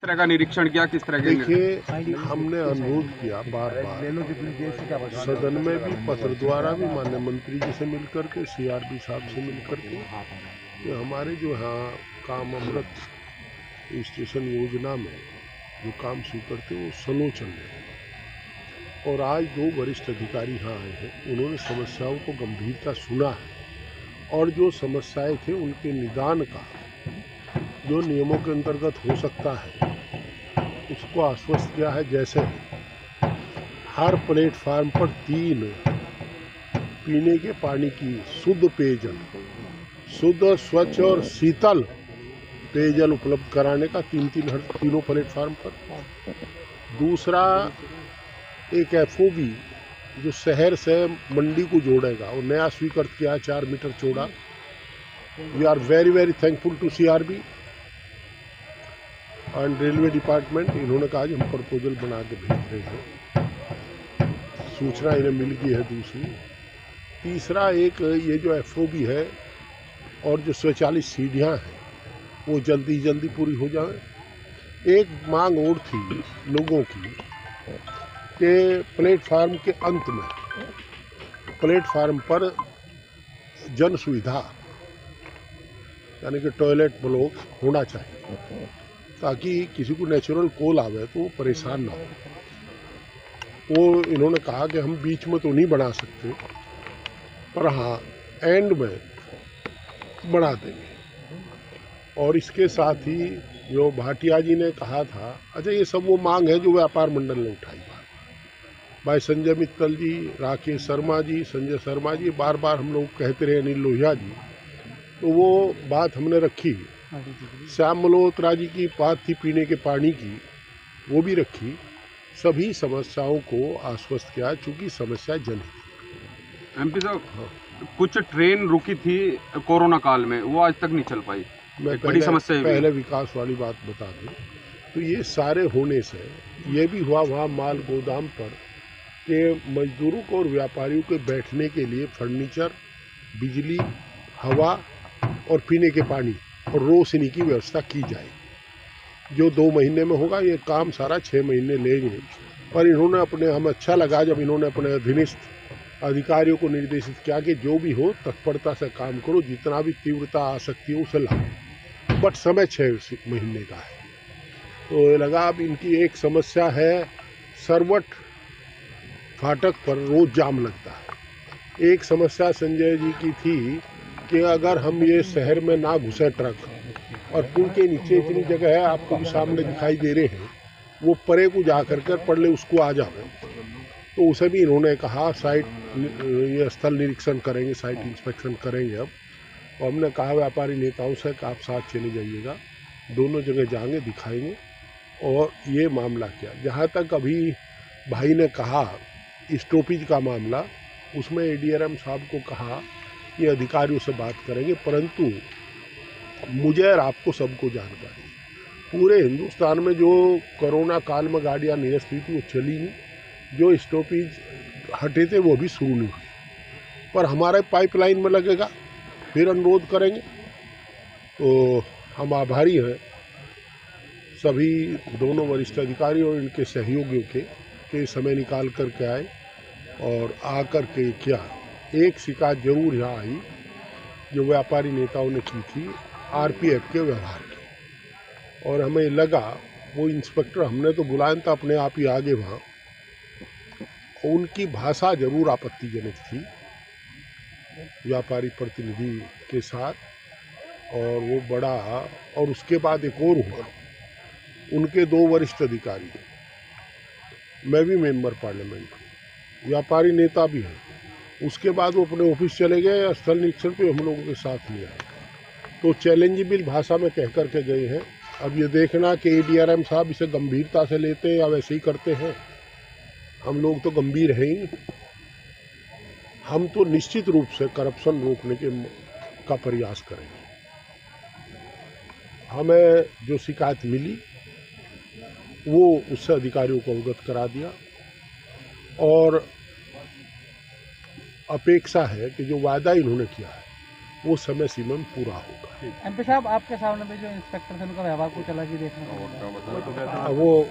तरह का निरीक्षण किया, किस तरह के देखिए, हमने अनुरोध किया बार बार सदन में भी, पत्र द्वारा भी, माननीय मंत्री जी से मिलकर के, सीआरबी साहब से मिलकर के, कि हमारे जो यहाँ काम अमृत स्टेशन योजना में जो काम स्वीकृत थे वो स्लो चल रहे हैं। और आज दो वरिष्ठ अधिकारी यहाँ आए हैं, उन्होंने समस्याओं को गंभीरता सुना है और जो समस्याएं थे उनके निदान का जो नियमों के अंतर्गत हो सकता है उसको आश्वस्त किया है। जैसे हर प्लेटफार्म पर 3 पीने के पानी की शुद्ध पेयजल, शुद्ध, स्वच्छ और शीतल पेयजल उपलब्ध कराने का तीनों प्लेटफार्म पर। दूसरा, एक एफओबी जो शहर से मंडी को जोड़ेगा वो नया स्वीकृत किया 4 मीटर चौड़ा। We are very very thankful to CRB and railway department. इन्होंने कहा कि हम प्रपोजल बना के भेज रहे हैं, सूचना इन्हें मिल गई है। दूसरी, तीसरा, एक ये जो एफओबी है और जो स्वचालित सीढ़ियाँ हैं वो जल्दी पूरी हो जाए। एक मांग और थी लोगों की कि प्लेटफार्म के अंत में प्लेटफार्म पर जन सुविधा यानी कि टॉयलेट ब्लॉक होना चाहिए ताकि किसी को नेचुरल कॉल आवे तो वो परेशान ना हो। वो इन्होंने कहा कि हम बीच में तो नहीं बना सकते, पर हाँ एंड में बना देंगे। और इसके साथ ही जो भाटिया जी ने कहा था, अच्छा ये सब वो मांग है जो व्यापार मंडल ने उठाई भाई संजय मित्तल जी, राकेश शर्मा जी, संजय शर्मा जी, बार बार हम लोग कहते रहे, अनिल लोहिया जी, तो वो बात हमने रखी। श्याम मल्होत्रा जी की बात थी पीने के पानी की, वो भी रखी। सभी समस्याओं को आश्वस्त किया चूँकि समस्या जनहित। एमपी साहब, कुछ ट्रेन रुकी थी कोरोना काल में, वो आज तक नहीं चल पाई। मैं बड़ी समस्या है। पहले विकास वाली बात बता दूं तो ये सारे होने से ये भी हुआ वहाँ माल गोदाम पर के मजदूरों को और व्यापारियों के बैठने के लिए फर्नीचर, बिजली, हवा और पीने के पानी और रोशनी की व्यवस्था की जाए। जो 2 महीने में होगा, ये काम सारा 6 महीने लेंगे। पर इन्होंने अपने, हम अच्छा लगा जब इन्होंने अपने अधीनस्थ अधिकारियों को निर्देशित किया कि जो भी हो तत्परता से काम करो, जितना भी तीव्रता आ सकती है उसे लाओ, बट समय 6 महीने का है। तो लगा अब इनकी एक समस्या है, सरवट फाटक पर रोज जाम लगता है। एक समस्या संजय जी की थी कि अगर हम ये शहर में ना घुसे ट्रक, और पुल के नीचे इतनी जगह है, आपको भी सामने दिखाई दे रहे हैं, वो परे को जा कर पड़ले उसको आ जाओ, तो उसे भी इन्होंने कहा साइट, ये स्थल निरीक्षण करेंगे, साइट इंस्पेक्शन करेंगे। अब और हमने कहा व्यापारी नेताओं से कि आप साथ चले जाइएगा, दोनों जगह जाएंगे, दिखाएंगे। और ये मामला क्या, जहाँ तक अभी भाई ने कहा स्टॉपेज का मामला, उसमें एडीआरएम साहब को कहा कि अधिकारियों से बात करेंगे, परंतु मुझे और आपको सबको जानकारी, पूरे हिंदुस्तान में जो कोरोना काल में गाड़ियाँ निरस्त हुई थी वो चली नहीं, जो स्टॉपेज हटे थे वो भी शुरू नहीं हुई। पर हमारे पाइपलाइन में लगेगा, फिर अनुरोध करेंगे। तो हम आभारी हैं सभी दोनों वरिष्ठ अधिकारी और इनके सहयोगियों के समय निकाल कर के आए और आकर के क्या, एक शिकायत जरूर यहाँ आई जो व्यापारी नेताओं ने की थी आरपीएफ के व्यवहार की, और हमें लगा वो इंस्पेक्टर, हमने तो बुलाया था अपने आप ही आगे वहाँ, उनकी भाषा जरूर आपत्तिजनक थी व्यापारी प्रतिनिधि के साथ, और वो बड़ा। और उसके बाद एक और हुआ, उनके 2 वरिष्ठ अधिकारी, मैं भी मेंबर पार्लियामेंट, व्यापारी नेता भी हैं, उसके बाद वो अपने ऑफिस चले गए, स्थल निरीक्षण पे हम लोगों के साथ लिया। तो चैलेंजेबल भाषा में कह कर के गए हैं। अब ये देखना कि एडीआरएम साहब इसे गंभीरता से लेते हैं या वैसे ही करते हैं। हम लोग तो गंभीर हैं ही, हम तो निश्चित रूप से करप्शन रोकने का प्रयास करेंगे। हमें जो शिकायत मिली वो उससे अधिकारियों को अवगत करा दिया, और अपेक्षा है कि जो वादा इन्होंने किया है वो समय सीमा में पूरा होगा। एमपी साहब, आपके सामने भी जो इंस्पेक्टर थे उनका व्यवहार कुछ अलग ही देखने को मिला। वो